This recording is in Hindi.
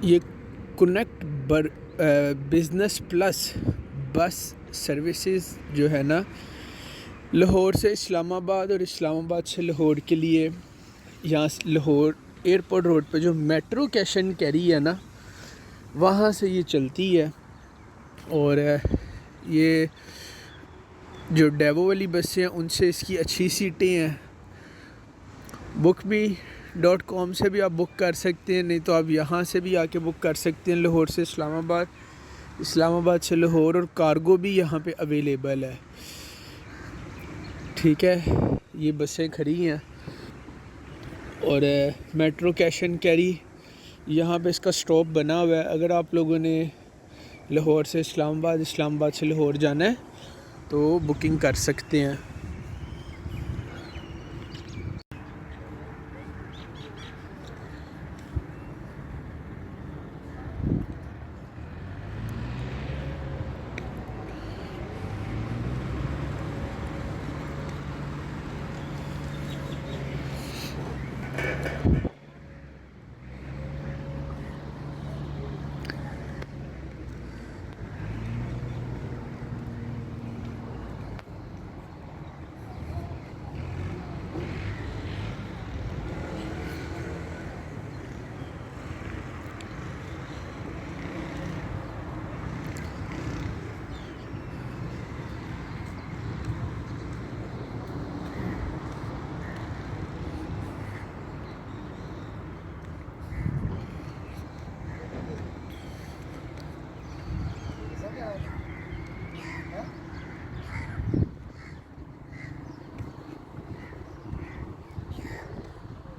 ये connect business plus bus services जो है ना, लाहौर से इस्लामाबाद और इस्लामाबाद से लाहौर के लिए, यहाँ लाहौर एयरपोर्ट रोड पे जो मेट्रो कैश एंड कैरी है ना, वहाँ से ये चलती है। और ये जो डेवो वाली बसें हैं उनसे इसकी अच्छी सीटें हैं। bookme.com से भी आप बुक कर सकते हैं, नहीं तो आप यहाँ से भी आके बुक कर सकते हैं, लाहौर से इस्लामाबाद, इस्लामाबाद से लाहौर, और कार्गो भी यहाँ पे अवेलेबल है। ठीक है, ये बसें खड़ी हैं। और मेट्रो कैश एंड कैरी यहाँ पे इसका स्टॉप बना हुआ है। अगर आप लोगों ने लाहौर से इस्लामाबाद, इस्लामाबाद से लाहौर जाना है तो बुकिंग कर सकते हैं।